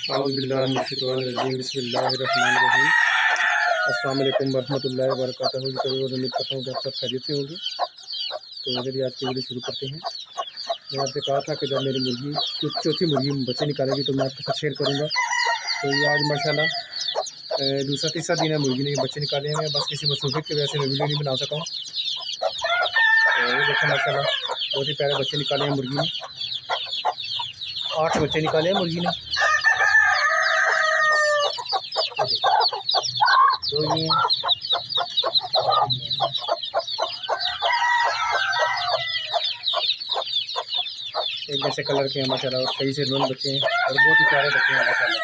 औज़ुबिल्लाहिमिनश्शैतानिर्रजीम बिस्मिल्लाहिर्रहमानिर्रहीम। अस्सलाम वालेकुम वरहमतुल्लाहि वबरकातुहू। तो उम्मीद करता हूँ कि आप सब खैरियत से होंगे। तो चलिए आज की वीडियो शुरू करते हैं। मैं आपसे कहा था कि जब मेरी मुर्गी चौथी मुर्गी बच्चे निकालेगी तो मैं आपके साथ शेयर करूँगा। तो ये आज माशाल्लाह दूसरा तीसरा दिन है मुर्गी ने बच्चे निकाले हैं। बस किसी मसरूफियत की वजह से मैं वीडियो नहीं बना सका हूँ। तो ये देखो माशाल्लाह बहुत ही प्यारे बच्चे निकाले हैं मुर्गी ने। 8 बच्चे निकाले हैं मुर्गी ने। तो ये एक जैसे कलर के हैं माशाल्लाह और सही से दोनों बच्चे हैं और बहुत ही प्यारे बच्चे हैं माशाल्लाह।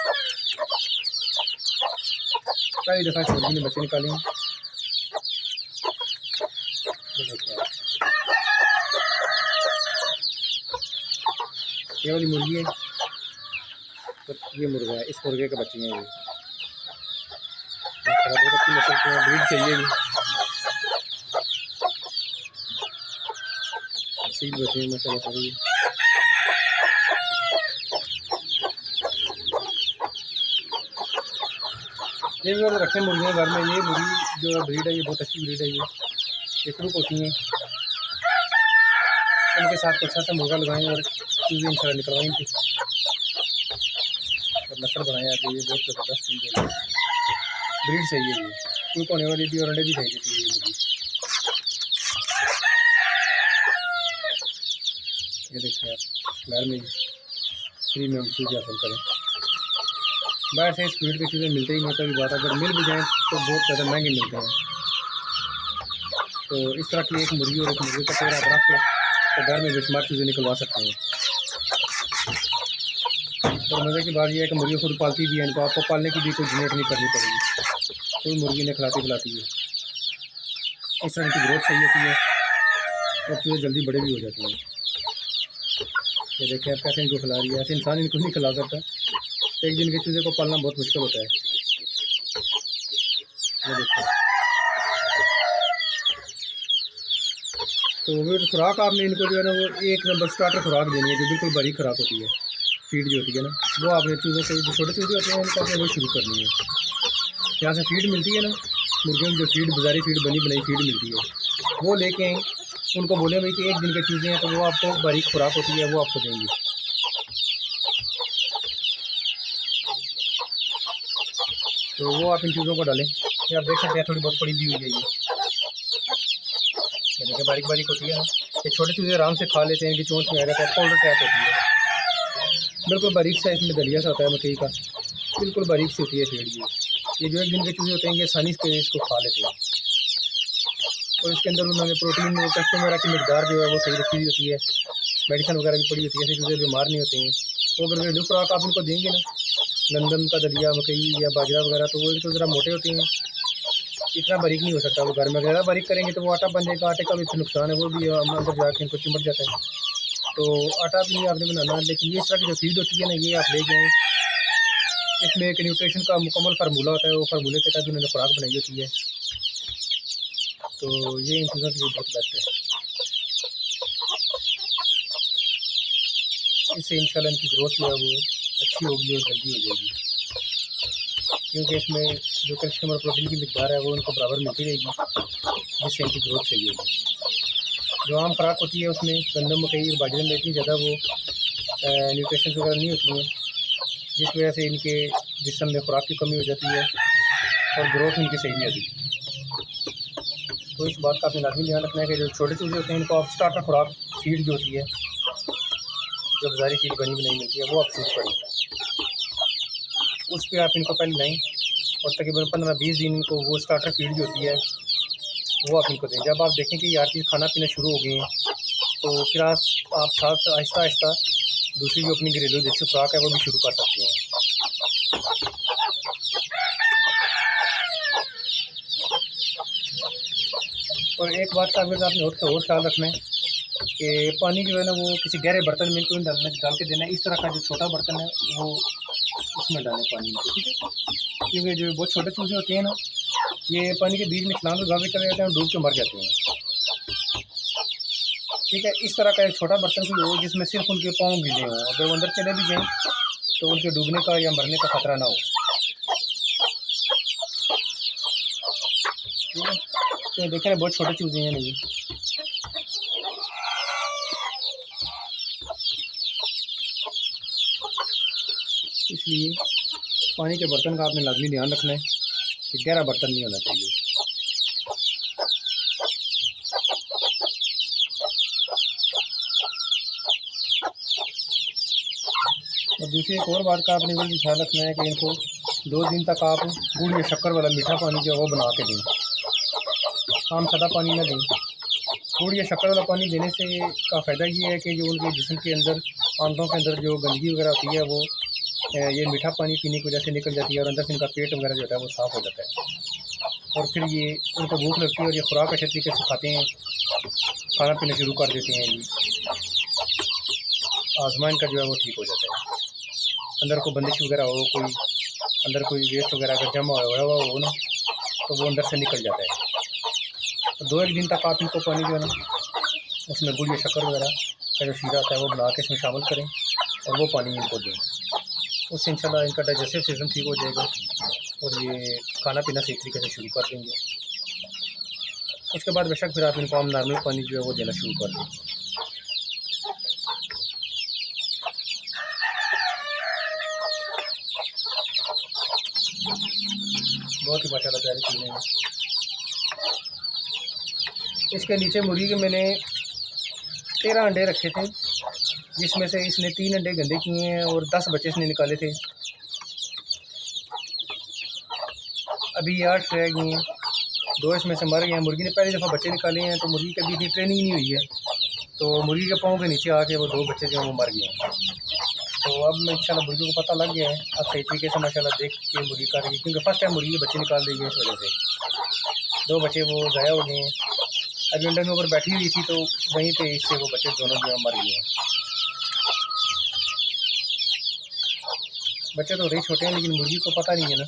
कई दफ़ा इस मुर्गी ने बच्चे निकाले हैं। ये वाली मुर्गी है तो ये मुर्गा है, इस मुर्गे के बच्चे हैं ये। बहुत अच्छी नस्ल के हैं, ब्रीड चाहिए भी सील बच्चे हैं माशाल्लाह सारे। ये भी रखे मुर्गियाँ घर में। ये मुर्गी जो ब्रीड है ये बहुत अच्छी ब्रीड है। ये क्रूक होती हैं। इनके साथ कुछ ऐसा मुर्गा लगाएं और चीज़ें इंशाल्लाह निकलवाएं इनकी और नस्ल बनाएं आगे। ये बहुत ज़बरदस्त चीज़ है, ब्रीड सही है। ये क्रूक होने वाली भी और अंडे भी सही देती है ये मुर्गी। ये देखिए आप घर में फ्री में चीज़ें हासिल करें। बाहर से इस ब्रीड की चीज़ें मिलती ही नहीं। कभी बात अगर मिल भी जाएँ तो बहुत ज़्यादा महंगे मिलते हैं। तो इस तरह की एक मुर्गी और एक मुर्गी का पेड़ आप रख के तो घर में बेशुमार चीज़ें निकलवा सकते हैं। और मज़े की बात यह है कि मुर्गी खुद पालती भी है। इनको आपको पालने की भी कोई झंझट नहीं करनी पड़ेगी। कोई मुर्गी ने खिलाती पिलाती है। इस तरह की ग्रोथ सही होती है और चीज़ें जल्दी बड़े भी हो जाती हैं। ये देखिए आप कैसे इनको खिला रही है। ऐसे इंसान इनको नहीं खिला सकता। एक दिन के चूजे को पालना बहुत मुश्किल होता है। ये देखिए तो वो खुराक आपने इनको जो है ना वो एक नंबर स्टार्टर खुराक देनी है जो बिल्कुल बड़ी खुराक होती है। फीड जो होती है ना वो आपने चूज़ों को जो छोटे चूजे होते हैं उनको आपने वो शुरू करनी है। यहाँ से फीड मिलती है ना मुर्गियों की जो फीड बाजारी फीड बनी बनाई फीड मिलती है वो लेके आएँ। उनको बोले भाई कि एक दिन के चूजे हैं तो वो आपको बारीक खुराक होती है वो आपको देंगे। तो वो आप इन चीज़ों को डालें। ये आप देख सकते हैं थोड़ी बहुत पड़ी भी हुई है ये देखिए बारीक बारीक होती है ना। ये छोटे चूजे आराम से खा लेते हैं। इनकी चोंच में आ जाता है। पाउडर टाइप होती है बिल्कुल बारीक सा। इसमें दलिया सा होता है मकई का बिल्कुल बारीक सी होती है फेड़। ये जो एक दिन के चूजे होते हैं ये आसानी से इसको खा लेते हैं। और इसके अंदर उन्होंने प्रोटीन और कैल्शियम वगैरह की मिकदार जो है वो सही रखी हुई होती है। मेडिसिन वगैरह भी पड़ी होती है। ऐसे चूजे बीमार नहीं होते हैं। तो अगर घरेलू खुराक आप इनको देंगे ना गंदम का दलिया मकई या बाजरा वगैरह तो वो इनको ज़रा मोटे होते हैं। इतना बारीक नहीं हो सकता वो घर में। ज़्यादा बारीक करेंगे तो वो आटा बन जाएगा। आटे का भी नुकसान है वो भी अंदर जाके इनको चिमट जाता है। तो आटा भी नहीं आपने बनाना। लेकिन ये इस तरह की जो फीड होती है ना ये आप ले जाएँ। इसमें एक न्यूट्रिशन का मुकम्मल फार्मूला होता है। वो फार्मूले के तहत उन्होंने खुराक बनाई होती है। तो ये इन चीज़ों के लिए बहुत बेस्ट है। इससे इंशाल्लाह इनकी ग्रोथ जो है वो अच्छी होगी और जल्दी हो जाएगी। क्योंकि इसमें जो कैल्शियम और प्रोटीन की मिकदार है वो इनको बराबर मिलती रहेगी जिससे इनकी ग्रोथ सही होगी। जो आम खुराक होती है उसमें गंदम मकई और बाजरे में इतनी ज़्यादा वो न्यूट्रिशन वगैरह नहीं होती हैं जिस वजह से इनके जिस्म में खुराक की कमी हो जाती है और ग्रोथ इनकी सही नहीं होती। तो इस बात का आपने लाजमी ध्यान रखना है कि जो छोटे चूजे होते हैं इनको आप स्टार्टर खुराक फीड जो होती है जो बाजारी फीड बनी बनाई मिलती है वो आप शुरू करें। उस पर आप इनको पहले लाएँ और तकरीबन 15-20 दिन इनको वो स्टार्टर फीड जो होती है वो आप इनको दें। जब आप देखें कि ये हर चीज़ खाना पीना शुरू हो गए हैं तो फिर आप साथ आहिस्ता आहिस्ता दूसरी जो अपनी घरेलू देसी खुराक है वो भी शुरू कर सकते हैं। और एक बात का अगर आपने और ख्याल रखना है कि पानी जो है ना वो किसी गहरे बर्तन में क्यों डाल के देना है। इस तरह का जो छोटा बर्तन है वो उसमें डालें पानी में, ठीक है। क्योंकि जो बहुत छोटे चूजे होते हैं ना ये पानी के बीच में छलांग लगा के चले जाते हैं और डूब के मर जाते हैं। ठीक है, इस तरह का एक छोटा बर्तन कोई हो जिसमें सिर्फ उनके पाँव गीले हों। अगर वो अंदर चले भी जाएँ तो उनके डूबने का या मरने का ख़तरा ना हो। ठीक है, तो देखें ना बहुत छोटे चूज़े हैं नहीं, इसलिए पानी के बर्तन का आपने लाजमी ध्यान रखना है कि गहरा बर्तन नहीं होना चाहिए। और दूसरी एक और बात का आपने बिल्कुल ख्याल रखना है कि इनको 2 दिन तक आप गुड़ या शक्कर वाला मीठा पानी जो है वो बना के दें, आम सादा पानी ना दें। गुड़ या शक्कर वाला पानी देने से का फ़ायदा ये है कि जो उनके जिस्म के अंदर, आंतों के अंदर जो गंदगी वगैरह होती है वो ये मीठा पानी पीने की वजह से निकल जाती है और अंदर से इनका पेट वगैरह जो होता है वो साफ़ हो जाता है। और फिर ये उनको भूख लगती है और ये खुराक अच्छे तरीके से खाते हैं, खाना पीना शुरू कर देते हैं, ये आज़मा इनका जो है वो ठीक हो जाता है। अंदर कोई बंदिश वगैरह हो, कोई अंदर कोई वेस्ट वगैरह अगर जमा हुआ हो ना, तो वो अंदर से निकल जाता है। तो 2-1 दिन तक आप इनको पानी जो है ना उसमें गुड़ या शक्कर वगैरह का जो शीरा आता है वो बना के इसमें शामिल करें और वो पानी इनको दें। उससे इंशाल्लाह इनका डाइजेस्टिव सिस्टम ठीक हो जाएगा और ये खाना पीना सही तरीके से शुरू कर देंगे। उसके बाद बेशक फिर आप इनको आम नॉर्मल पानी जो है वो देना शुरू कर दें। बहुत ही माशाल्लाह प्यारी चीज़ें हैं। इसके नीचे मुर्गी के मैंने 13 अंडे रखे थे, जिसमें से इसने 3 अंडे गंदे किए हैं और 10 बच्चे इसने निकाले थे। अभी 8 रह गए हैं, 2 इसमें से मर गए हैं। मुर्गी ने पहली दफ़ा बच्चे निकाले हैं तो मुर्गी की अभी इतनी ट्रेनिंग नहीं हुई है, तो मुर्गी के पाँव के नीचे आके वो 2 बच्चे जो हैं वो मर गए हैं। तो अब इंशाल्लाह मुर्गी को पता लग गया है, अब सही तरीके से माशाल्लाह देख के मुर्गी कर रही है, क्योंकि फर्स्ट टाइम मुर्गी के बच्चे निकाल रही है, इस वजह से 2 बच्चे वो ज़ाया हो गए हैं। अभी अंडे के ऊपर बैठी हुई थी तो वहीं पे इससे वो बच्चे दोनों जो मर गए हैं। बच्चे तो रही छोटे हैं लेकिन मुर्गी को पता नहीं है ना,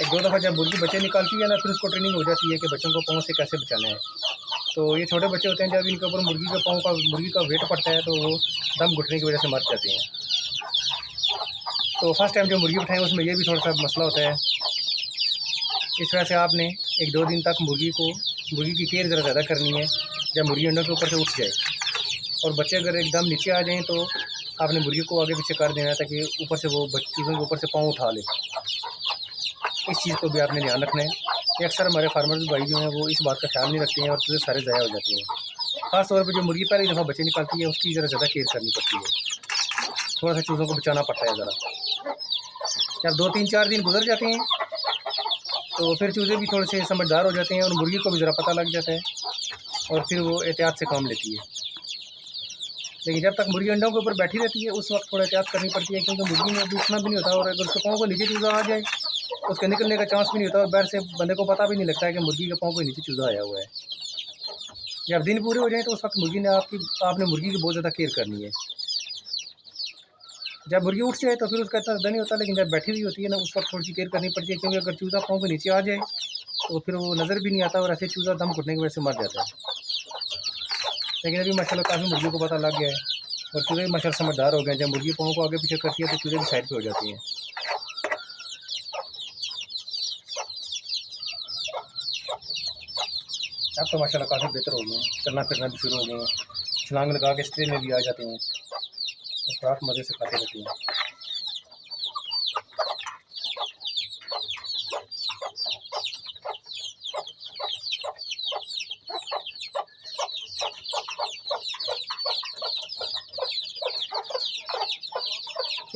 1-2 दफ़ा जब मुर्गी बच्चे निकालती है ना फिर उसको ट्रेनिंग हो जाती है कि बच्चों को पाँव से कैसे बचाना है। तो ये छोटे बच्चे होते हैं, जब इनके ऊपर मुर्गी का वेट पड़ता है तो वो दम घुटने की वजह से मर जाते हैं। तो फर्स्ट टाइम जो मुर्गी उठाएँ उसमें ये भी थोड़ा सा मसला होता है। इस वजह से आपने 1-2 दिन तक मुर्गी की केयर ज़रा ज़्यादा करनी है। जब मुर्गी अंडों के ऊपर से उठ जाए और बच्चे अगर एकदम नीचे आ जाएँ तो आपने मुर्गी को आगे पीछे कर देना है ताकि ऊपर से वो चूज़ों के ऊपर से पाँव उठा ले। इस चीज़ को भी आपने ध्यान रखना है। ये अक्सर हमारे फार्मर्स भाई जो हैं वो इस बात का ख्याल नहीं रखते हैं और चूज़े सारे ज़ाया हो जाते हैं। ख़ास तौर पर जो मुर्गी पहली दफ़ा बच्चे निकालती है उसकी ज़रा ज़्यादा केयर करनी पड़ती है, थोड़ा सा चूज़ों को बचाना पड़ता है ज़रा। जब 2-3-4 दिन गुजर जाते हैं तो फिर चूज़े भी थोड़े से समझदार हो जाते हैं और मुर्गी को भी ज़रा पता लग जाता है और फिर वो एहतियात से काम लेती है। लेकिन जब तक मुर्गी अंडों के ऊपर बैठी रहती है उस वक्त थोड़ा एहतियात करनी पड़ती है, क्योंकि मुर्गी में अभी उठना भी नहीं होता और अगर उसके पाँव को नीचे चूज़ा आ जाए उसके निकलने का चांस भी नहीं होता और बाहर से बंदे को पता भी नहीं लगता है कि मुर्गी के पाँव के नीचे चूज़ा आया हुआ है। जब दिन पूरे हो जाए तो उस वक्त मुर्गी ने आपने मुर्गी की बहुत ज़्यादा केयर करनी है। जब मुर्गी उठ जाए तो फिर उसका इतना दर्द नहीं होता, लेकिन जब बैठी हुई होती है ना उस वक्त थोड़ी सी केयर करनी पड़ती है, क्योंकि अगर चूज़ा पाँव के नीचे आ जाए तो फिर वो नज़र भी नहीं आता और ऐसे चूज़ा दम घुटने की वजह से मर जाता है। लेकिन अभी माशाल्लाह काफ़ी मुर्गी को पता लग गया है और चूज़े भी माशाल्लाह समझदार हो गए हैं। जब मुर्गी पाँव को आगे पीछे करती है तो चूज़े भी साइड पे हो जाती हैं। अब तो माशाल्लाह काफ़ी बेहतर हो गए हैं, चलना फिरना भी शुरू हो गए हैं, छलांग लगा के स्ट्रे में भी आ जाते हैं और खुराक मज़े से खाते रहते हैं।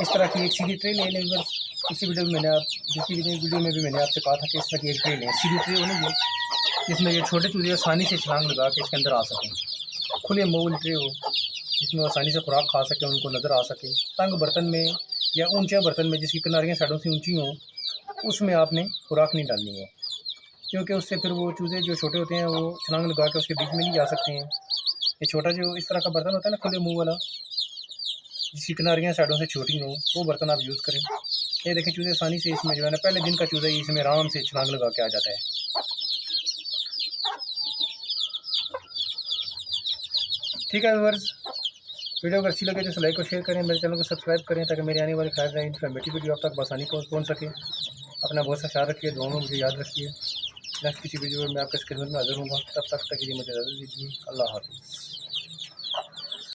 इस तरह की एक सीधी ट्रे ले लें। इसी वीडियो में मैंने आपसे कहा था कि इस तरह की एक ट्रे लें, सीधी ट्रे होनी है जिसमें ये छोटे चूज़े आसानी से छलांग लगा के इसके अंदर आ सकें। खुले मोल ट्रे हो जिसमें आसानी से खुराक खा सकें, उनको नज़र आ सके। तंग बर्तन में या ऊंचे बर्तन में जिसकी किनारियाँ साइडों से ऊंची हों उसमें आपने खुराक नहीं डालनी है, क्योंकि उससे फिर वो चूज़े जो छोटे होते हैं वो छलांग लगा के उसके बीच में नहीं जा सकते हैं। ये छोटा जो इस तरह का बर्तन होता है ना खुले मुँह वाला, जिसकी किनारियाँ साइडों से छोटी हों, वो बर्तन आप यूज़ करें। ये देखें चूज़े आसानी से इसमें जो है ना, पहले दिन का चूज़ा ही इसमें आराम से छलांग लगा के आ जाता है। ठीक है व्यूअर्स, वीडियो अगर अच्छी लगे तो लाइक और शेयर करें, मेरे चैनल को सब्सक्राइब करें ताकि मेरी आने वाली खैर इन्फॉर्मेटिव वीडियो आप तक बसानी को पहुँच सके। अपना बहुत सा ख्याल रखिए, दुआ में मुझे याद रखिए। नेक्स्ट किसी वीडियो में मैं आपके खिदमत में हाजिर हूँगा, तब तक के लिए मुझे इजाज़त दीजिए। अल्लाह हाफ़िज़।